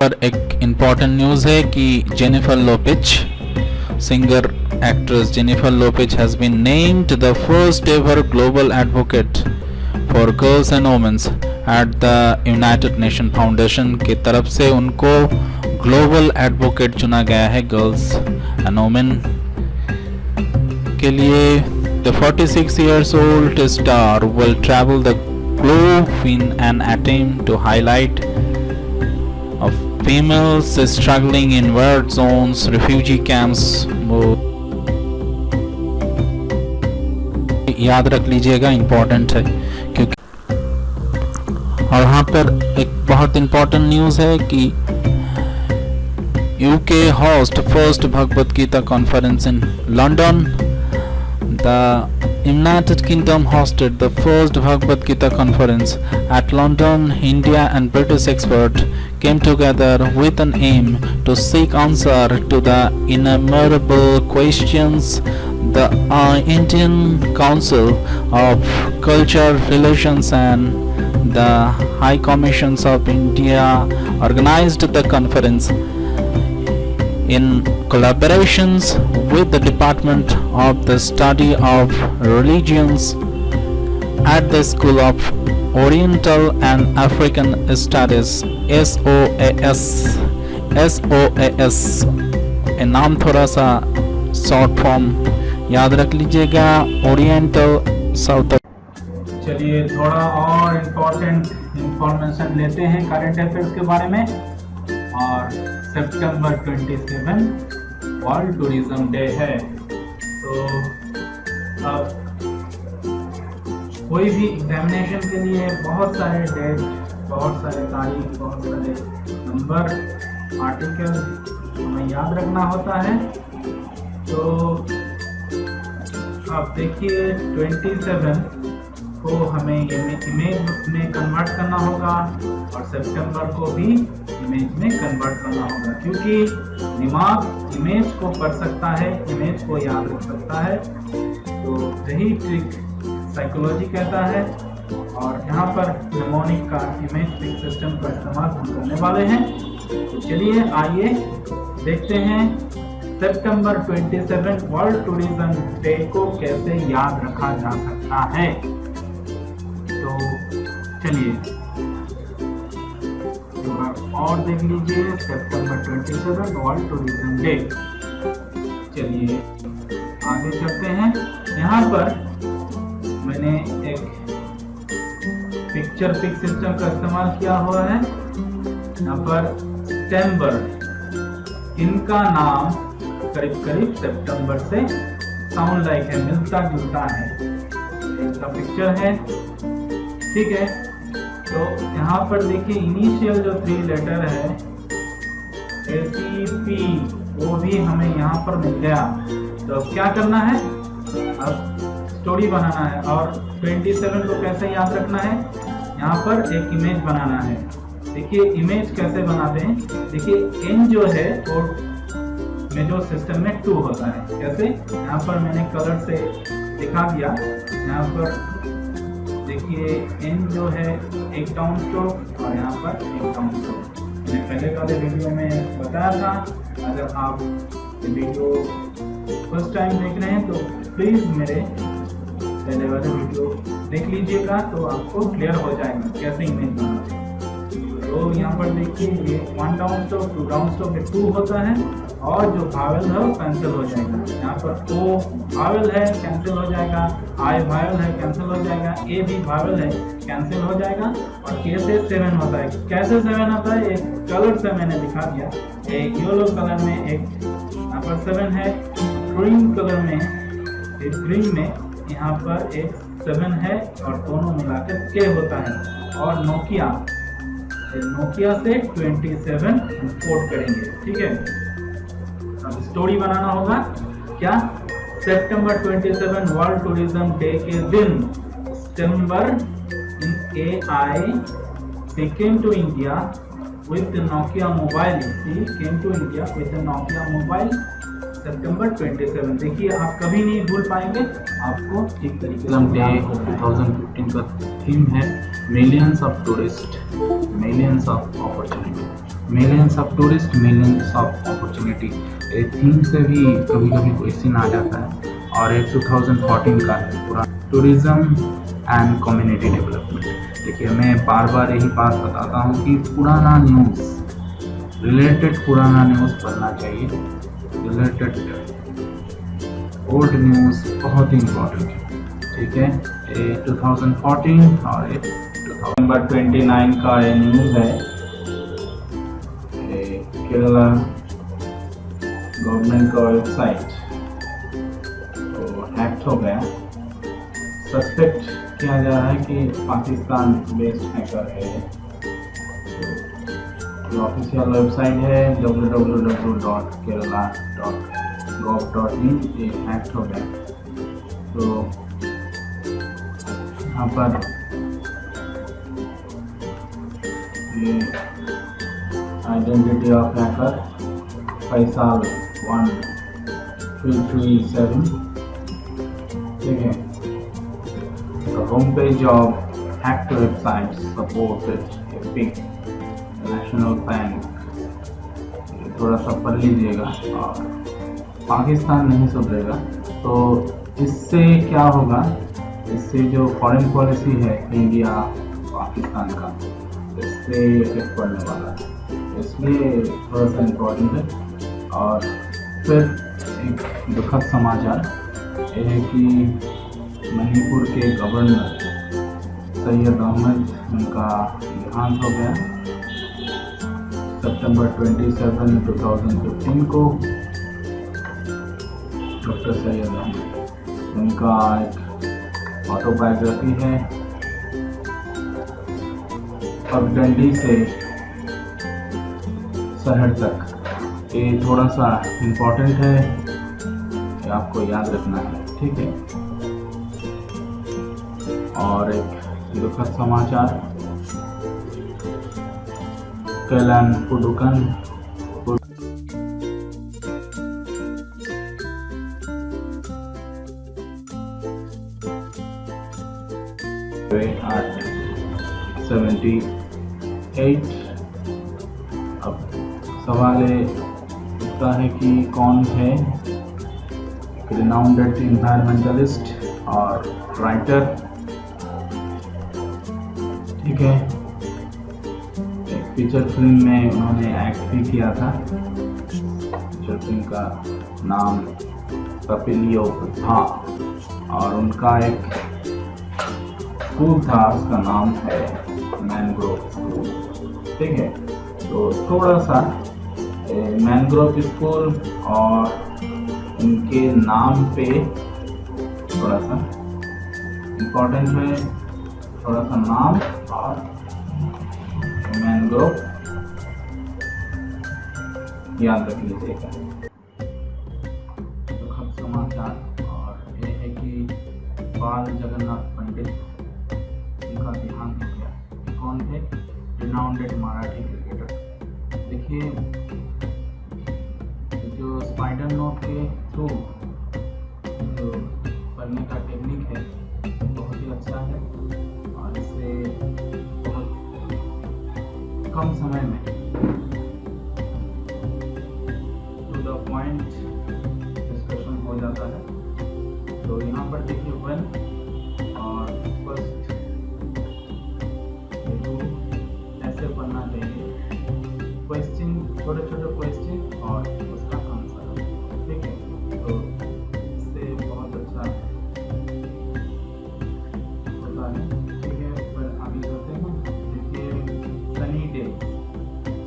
पर एक important news है कि Jennifer Lopez, singer actress Jennifer Lopez has been named the first ever global advocate for girls and womens at the United Nation Foundation की तरफ से उनको global advocate चुना गया है गर्ल्स एंड वुमेन के लिए। The 46 years old star will travel the globe in an attempt to highlight of females struggling in war zones, refugee camps। याद रख लीजिएगा, इम्पोर्टेंट है क्योंकि। और वहाँ पर एक बहुत इम्पोर्टेंट न्यूज़ है कि UK host first Bhagavad Gita conference in London. The United Kingdom hosted the first Bhagavad Gita conference at London. India and British experts came together with an aim to seek answer to the innumerable questions. The Indian Council of Culture Relations and the High Commissions of India organized the conference in collaborations with the Department of the Study of Religions at the School of Oriental and African Studies SOAS। ये नाम थोड़ा सा short form याद रख लीजिएगा, oriental south. चलिए थोड़ा और इम्पोर्टेंट इंफॉर्मेशन लेते हैं करंट अफेयर्स के बारे में। और सितंबर 27 वर्ल्ड टूरिज्म डे है। तो अब कोई भी एग्जामिनेशन के लिए बहुत सारे डेट, बहुत सारे तारीख, बहुत सारे नंबर, आर्टिकल हमें याद रखना होता है। तो अब देखिए 27 को हमें इमेज में कन्वर्ट करना होगा और सितंबर को भी इमेज में कन्वर्ट करना होगा, क्योंकि दिमाग इमेज को पढ़ सकता है, इमेज को याद रख सकता है। तो यही ट्रिक साइकोलॉजी कहता है। और यहाँ पर निमोनिक का इमेज ट्रिक सिस्टम का इस्तेमाल हम करने वाले हैं। तो चलिए आइए देखते हैं सितंबर 27 वर्ल्ड टूरिज्म डे को कैसे याद रखा जा सकता है। तो चलिए और देख लीजिए सितंबर 27 वर्ल्ड टूरिज्म डे। चलिए आगे चलते हैं। यहाँ पर मैंने एक पिक्चर पिक सिस्टम का इस्तेमाल किया हुआ है। यहाँ पर सितंबर, इनका नाम करीब करीब सितंबर से साउंड लाइक है, मिलता जुलता है। इसका पिक्चर है, ठीक है। तो यहाँ पर देखिए इनिशियल जो 3 लेटर है ACP, वो भी हमें यहाँ पर मिल गया। तो अब क्या करना है, अब स्टोरी बनाना है। और 27 को कैसे याद रखना है, यहाँ पर एक इमेज बनाना है। देखिए इमेज कैसे बनाते हैं। देखिए N जो है वो में जो सिस्टम में 2 होता है। कैसे, यहाँ पर मैंने कलर से दिखा दिया। यहाँ पर देखिए N जो है एक डाउन स्ट्रोक और यहाँ पर एक डाउन स्ट्रोक। मैंने पहले वाले वीडियो में बताया था। अगर आप ये वीडियो फर्स्ट टाइम देख रहे हैं तो प्लीज़ मेरे पहले वाले वीडियो देख लीजिएगा, तो आपको क्लियर हो जाएगा कैसे इमेज बनाते हैं। तो यहाँ पर देखिए ये 1 डाउन स्ट्रोक, 2 डाउन स्ट्रोक, 2 होता है और जो भावेल है वो कैंसिल हो जाएगा। यहाँ पर O भावेल है, कैंसिल हो जाएगा। I भावेल है, कैंसिल हो जाएगा। A भी भावेल है, कैंसिल हो जाएगा। और K से 7 होता है। कैसे 7 होता है, एक कलर से मैंने दिखा दिया। एक येलो कलर में एक यहाँ पर 7 है, ग्रीन कलर में, एक ग्रीन में यहाँ पर एक 7 है और दोनों मिलाकर K होता है। और नोकिया से 27 कोड करेंगे, ठीक है। अब स्टोरी बनाना होगा। क्या, सितंबर 27 वर्ल्ड टूरिज्म डे के दिन सितंबर AI they came to India with the Nokia mobile। he came to India with the Nokia mobile सितंबर 27। देखिए आप कभी नहीं भूल पाएंगे, आपको ठीक तरीके से डे 2015 का थीम है millions of tourist, millions of opportunity. Millions of tourist millions of opportunity, एक थीम से भी कभी कभी क्वेश्चन आ जाता है। और एक 2014 का है पूरा टूरिज्म एंड कम्युनिटी डेवलपमेंट। देखिए मैं बार बार यही बात बताता हूँ कि पुराना न्यूज़ रिलेटेड पुराना न्यूज़ पढ़ना चाहिए। रिलेटेड ओल्ड न्यूज़ बहुत ही इम्पोर्टेंट है, ठीक है। ये 2014 और ये 29 का ये न्यूज़ है। केरला गवर्नमेंट का वेबसाइट तो हैक हो गया। सस्पेक्ट किया जा रहा है कि पाकिस्तान बेस्ड हैकर है। तो ऑफिशियल वेबसाइट है www.kerala.gov.in, ये हैक हो गया। तो यहाँ पर ये आइडेंटिटी ऑफ हैकर फैसल 1337, ठीक है। The homepage of hacked websites supported Epic National Bank, थोड़ा सा पढ़ लीजिएगा। और पाकिस्तान नहीं सुधरेगा। तो इससे क्या होगा, इससे जो फॉरेन पॉलिसी है इंडिया पाकिस्तान का, इससे इफेक्ट पड़ने वाला है, इसलिए थोड़ा सा इम्पोर्टेंट है। और फिर एक दुखद समाचार ये है कि मणिपुर के गवर्नर सैयद अहमद, उनका देहांत हो गया सितंबर 27, 2015 को। डॉक्टर सैयद अहमद, उनका एक ऑटोबायोग्राफी है पगडंडी से शहर तक। ये थोड़ा सा इम्पोर्टेंट है, ये आपको याद रखना है, ठीक है। और एक दुखद समाचार, कैलान पुडुकन at 78। अब सवाल उठता है कि कौन है रिनाउंडेड इन्वायरमेंटलिस्ट और राइटर, ठीक है। एक फीचर फिल्म में उन्होंने एक्ट भी किया था। फीचर फिल्म का नाम कपिलियो था और उनका एक स्कूल था, उसका नाम है मैनग्रोव स्कूल, ठीक है। तो थोड़ा सा मैनग्रोव स्कूल और उनके नाम पे थोड़ा सा इम्पोर्टेंट है, थोड़ा सा नाम और मैनग्रोव याद रख लीजिएगा। दुखद समाचार और ये है कि बाल जगन्नाथ पंडित, उनका देहांत हो गया। कौन थे? रिनाउंडेड मराठी क्रिकेटर। देखिए जो स्पाइडर नोट के थ्रू जो पढ़ने का टेक्निक है बहुत ही अच्छा है और इससे बहुत कम समय में टू द पॉइंट डिस्कशन हो जाता है। तो यहाँ पर देखिए वन और फर्स्ट ऐसे पढ़ना चाहिए, क्वेश्चन छोटे छोटे क्वेश्चन और उसका आंसर, ठीक है। तो इससे बहुत अच्छा होता है, ठीक है। फिर आगे चलते हैं। देखिए सनी डे,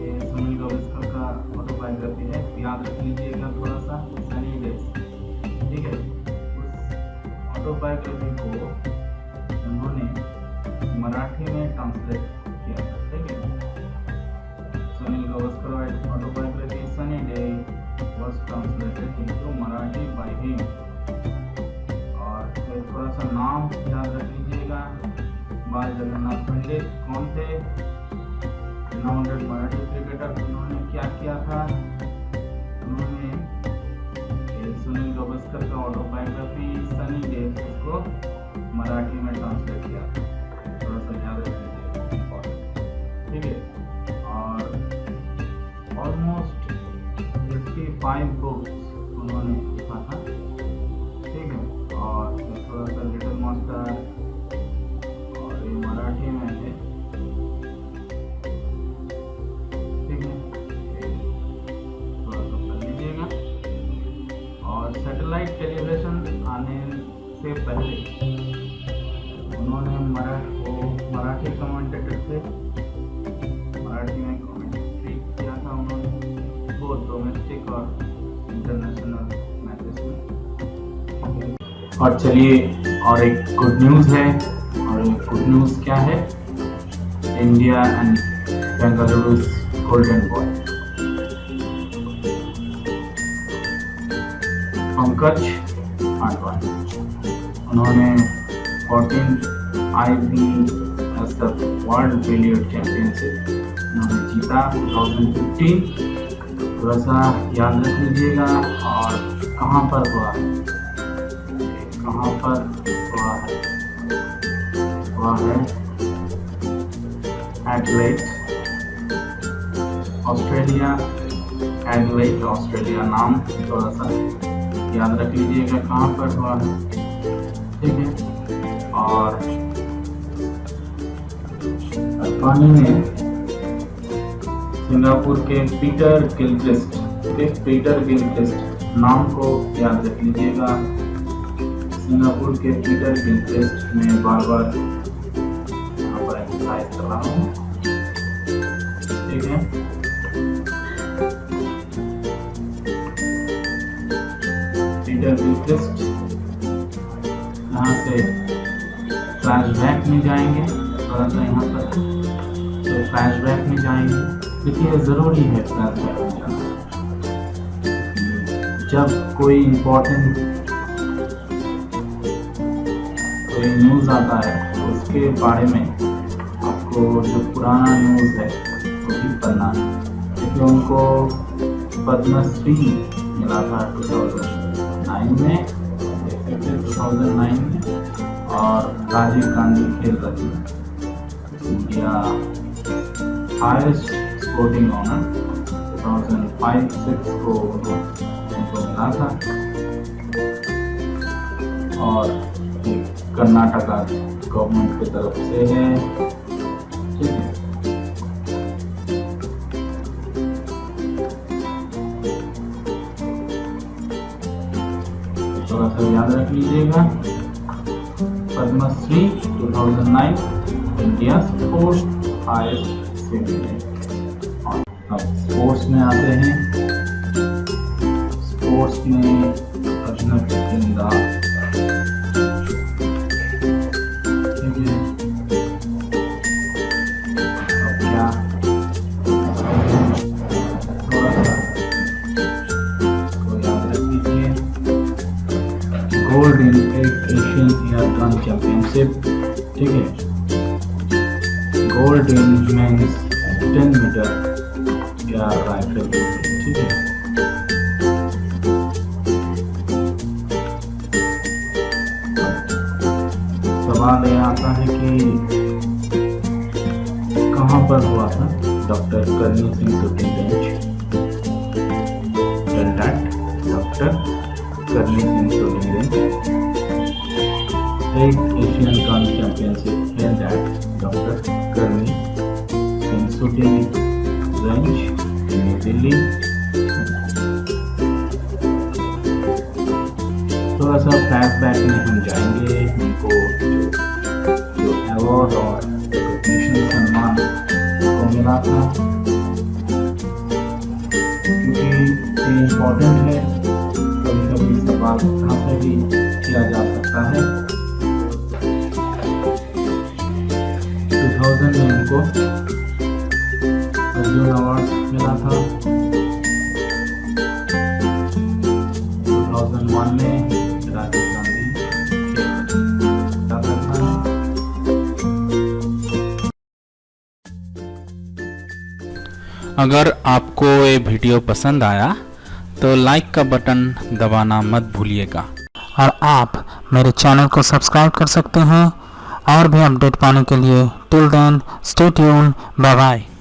ये सुनील गावस्कर का ऑटोबायोग्राफी है, याद रख लीजिएगा थोड़ा सा। सनी डे, ठीक है। उस ऑटोबायोग्राफी को उन्होंने मराठी में ट्रांसलेट किया था, ठीक है। Sunil Gavaskar autobiography sunny day was translated into Marathi by him। और फिर थोड़ा सा नाम याद रख लीजिएगा। बाल जगन्नाथ पंडित कौन थे? रिनाउंडेड मराठी क्रिकेटर। उन्होंने क्या किया था? उन्होंने सुनील गावस्कर का ऑटोबायोग्राफी सनी डे उसको मराठी में ट्रांसलेट किया था। थोड़ा सा याद रख लीजिएगा, ठीक है। और 5 बुक्स उन्होंने लिखा था, ठीक है। और थोड़ा सा लिटिल मास्टर, और ये मराठी में है, ठीक है, थोड़ा सा पढ़ लीजिएगा। और सैटेलाइट टेलीविजन आने से पहले उन्होंने मराठी कमेंटेटर थे, मराठी में कमेंट्री किया था उन्होंने, वो डोमेस्टिक और इंटरनेशनल मैचेस में। और चलिए, और एक गुड न्यूज़ है, और एक गुड न्यूज़ क्या है, India and Bengaluru golden boy Pankaj Advani, उन्होंने 14 IBSF वर्ल्ड बिलियर्ड चैंपियनशिप उन्होंने जीता 2015। थोड़ा सा याद रख लीजिएगा। और कहाँ पर हुआ है, कहाँ पर हुआ है एडिलेड, ऑस्ट्रेलिया, एडिलेड ऑस्ट्रेलिया, नाम थोड़ा सा याद रख लीजिएगा कहाँ पर हुआ है, ठीक है। और आडवाणी ने सिंगापुर के पीटर गिलक्रिस्ट नाम को याद रख लीजिएगा। सिंगापुर के पीटर गिलक्रिस्ट में बार बार यहाँ पर एक्सरसाइज कर रहा हूँ, ठीक है। पीटर गिलक्रिस्ट, यहाँ से फ्लैशबैक में जाएंगे, थोड़ा सा यहाँ पर तो फ्लैशबैक में जाएंगे। देखिए, ज़रूरी है फ्लैशबैक में जाना। जब कोई इम्पोर्टेंट कोई न्यूज़ आता है तो उसके बारे में आपको जो पुराना न्यूज़ है वो भी पढ़ना है, क्योंकि उनको पद्मश्री मिला था 2009 में, 2009 में, और राजीव गांधी खेल रत्न, इंडिया हाईएस्ट स्पोर्टिंग ऑनर 2005-06 को उनको मिला था। और कर्नाटका गवर्नमेंट की तरफ से है, ठीक है। थोड़ा सा याद रख लीजिएगा, Padma Shri 2009, India fourth highest civilian. और अब स्पोर्ट्स में आते हैं। स्पोर्ट्स में अभिनव बिंदा, ठीक है। अब क्या थोड़ा सा को याद रख लीजिए, gold in Asian air gun championship, ठीक है। Gold in mens 10 meter air rifle, ठीक है। सवाल यह आता है कि कहाँ पर हुआ था doctor Karni Singh shooting range, doctor Karni Singh shooting range, एक Asian gun championship held at doctor Karni Singh shooting range, New Delhi. थोड़ा सा फ्लैशबैक में हम जाएंगे, उनको जो अवार्ड और रिकॉग्निशन सम्मान को मिला था, क्योंकि ये इम्पोर्टेंट है। कभी कभी सवाल यहाँ से भी किया जा सकता है। 2000 में उनको अर्जुन अवार्ड मिला था, 2001 में राजीव गांधी अगर आपको ये वीडियो पसंद आया तो लाइक का बटन दबाना मत भूलिएगा, और आप मेरे चैनल को सब्सक्राइब कर सकते हैं और भी अपडेट पाने के लिए। Till then stay tune, bye bye.